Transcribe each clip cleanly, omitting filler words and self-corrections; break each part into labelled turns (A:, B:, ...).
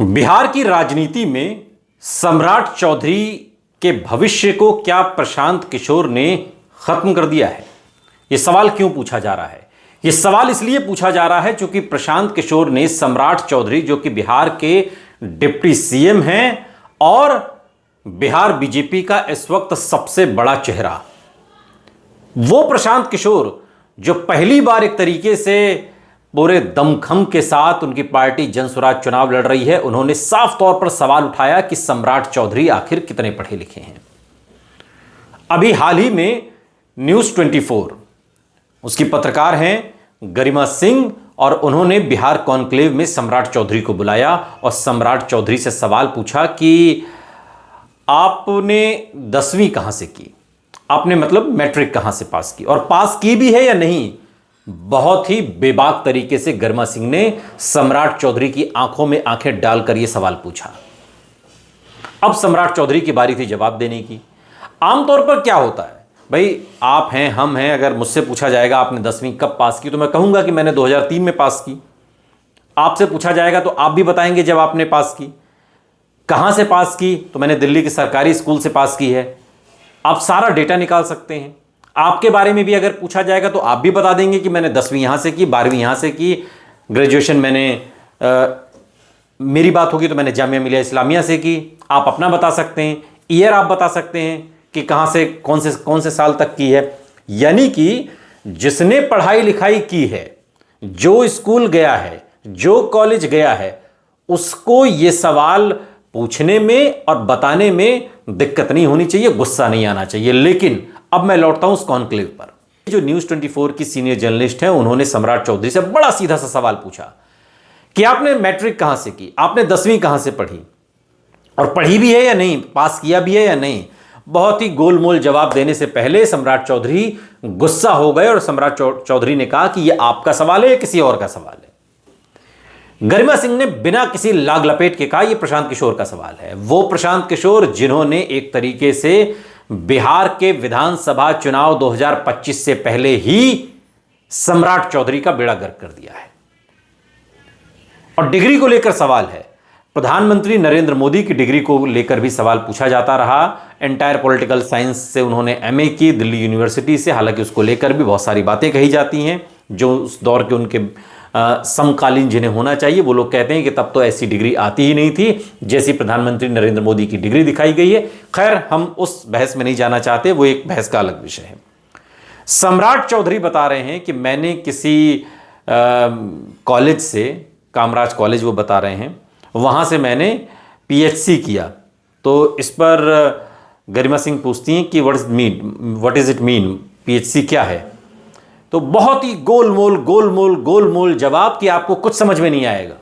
A: बिहार की राजनीति में सम्राट चौधरी के भविष्य को क्या प्रशांत किशोर ने खत्म कर दिया है? यह सवाल क्यों पूछा जा रहा है? यह सवाल इसलिए पूछा जा रहा है क्योंकि प्रशांत किशोर ने सम्राट चौधरी, जो कि बिहार के डिप्टी सीएम हैं और बिहार बीजेपी का इस वक्त सबसे बड़ा चेहरा, वो प्रशांत किशोर जो पहली बार एक तरीके से पूरे दमखम के साथ उनकी पार्टी जनसुराज चुनाव लड़ रही है, उन्होंने साफ तौर पर सवाल उठाया कि सम्राट चौधरी आखिर कितने पढ़े लिखे हैं। अभी हाल ही में न्यूज़ 24 उसकी पत्रकार हैं गरिमा सिंह, और उन्होंने बिहार कॉन्क्लेव में सम्राट चौधरी को बुलाया और सम्राट चौधरी से सवाल पूछा कि आपने 10वीं कहां से की, आपने मतलब मैट्रिक कहां से पास की, और पास की भी है या नहीं। बहुत ही बेबाक तरीके से गरिमा सिंह ने सम्राट चौधरी की आंखों में आंखें डालकर यह सवाल पूछा। अब सम्राट चौधरी की बारी थी जवाब देने की। आमतौर पर क्या होता है भाई, आप हैं, हम हैं, अगर मुझसे पूछा जाएगा आपने 10वीं कब पास की, तो मैं कहूंगा कि मैंने 2003 में पास की। आपसे पूछा जाएगा तो आप भी बताएंगे जब आपने पास की। कहां से पास की, तो मैंने दिल्ली के सरकारी स्कूल से पास की है। आप सारा डेटा निकाल सकते हैं। आपके बारे में भी अगर पूछा जाएगा तो आप भी बता देंगे कि मैंने 10वीं यहां से की, 12वीं यहां से की, ग्रेजुएशन मैंने मेरी बात होगी तो मैंने जामिया मिलिया इस्लामिया से की। आप अपना बता सकते हैं, ईयर आप बता सकते हैं कि कहां से कौन से साल तक की है। यानी कि जिसने पढ़ाई लिखाई की है, जो स्कूल गया है, जो कॉलेज गया है, उसको यह सवाल पूछने में और बताने में दिक्कत नहीं होनी चाहिए, गुस्सा नहीं आना चाहिए। लेकिन अब मैं लौटता हूं उस कॉन्क्लेव पर। जो न्यूज़ 24 की सीनियर जर्नलिस्ट हैं, उन्होंने सम्राट चौधरी से बड़ा सीधा सा सवाल पूछा कि आपने मैट्रिक कहां से की, आपने 10वीं कहां से पढ़ी, और पढ़ी भी है या नहीं, पास किया भी है या नहीं। बहुत ही गोलमोल जवाब देने से पहले सम्राट चौधरी गुस्सा हो गए और सम्राट चौधरी ने कहा कि यह आपका सवाल है या किसी और का सवाल है। गरिमा सिंह ने बिना किसी लाग लपेट के कहा यह प्रशांत किशोर का सवाल है। वो प्रशांत किशोर जिन्होंने एक तरीके से बिहार के विधानसभा चुनाव 2025 से पहले ही सम्राट चौधरी का बेड़ा गर्क कर दिया है। और डिग्री को लेकर सवाल है, प्रधानमंत्री नरेंद्र मोदी की डिग्री को लेकर भी सवाल पूछा जाता रहा। एंटायर पॉलिटिकल साइंस से उन्होंने एमए की दिल्ली यूनिवर्सिटी से, हालांकि उसको लेकर भी बहुत सारी बातें कही जाती हैं जो उस दौर के उनके समकालीन जिन्हें होना चाहिए, वो लोग कहते हैं कि तब तो ऐसी डिग्री आती ही नहीं थी जैसी प्रधानमंत्री नरेंद्र मोदी की डिग्री दिखाई गई है। खैर, हम उस बहस में नहीं जाना चाहते, वो एक बहस का अलग विषय है। सम्राट चौधरी बता रहे हैं कि मैंने किसी कॉलेज से, कामराज कॉलेज वो बता रहे हैं, वहाँ से मैंने पीएचसी किया। तो इस पर गरिमा सिंह पूछती हैं कि what is it mean, PHC क्या है। तो बहुत ही गोलमोल जवाब कि आपको कुछ समझ में नहीं आएगा।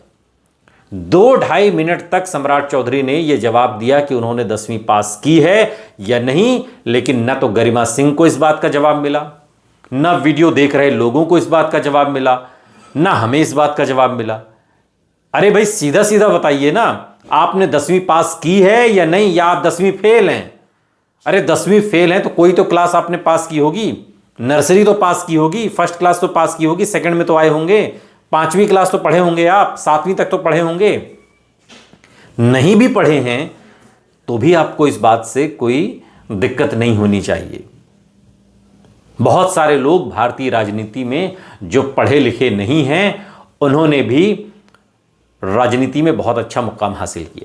A: 2-2.5 मिनट तक सम्राट चौधरी ने यह जवाब दिया कि उन्होंने 10वीं पास की है या नहीं। लेकिन न तो गरिमा सिंह को इस बात का जवाब मिला, न वीडियो देख रहे लोगों को इस बात का जवाब मिला, न हमें इस बात का जवाब मिला। अरे भाई, सीधा सीधा बताइए ना, आपने 10वीं पास की है या नहीं, या आप 10वीं फेल हैं। अरे 10वीं फेल हैं तो कोई तो क्लास आपने पास की होगी, नर्सरी तो पास की होगी, फर्स्ट क्लास तो पास की होगी, सेकंड में तो आए होंगे, 5वीं क्लास तो पढ़े होंगे, आप 7वीं तक तो पढ़े होंगे। नहीं भी पढ़े हैं तो भी आपको इस बात से कोई दिक्कत नहीं होनी चाहिए। बहुत सारे लोग भारतीय राजनीति में जो पढ़े लिखे नहीं हैं, उन्होंने भी राजनीति में बहुत अच्छा मुकाम हासिल किया।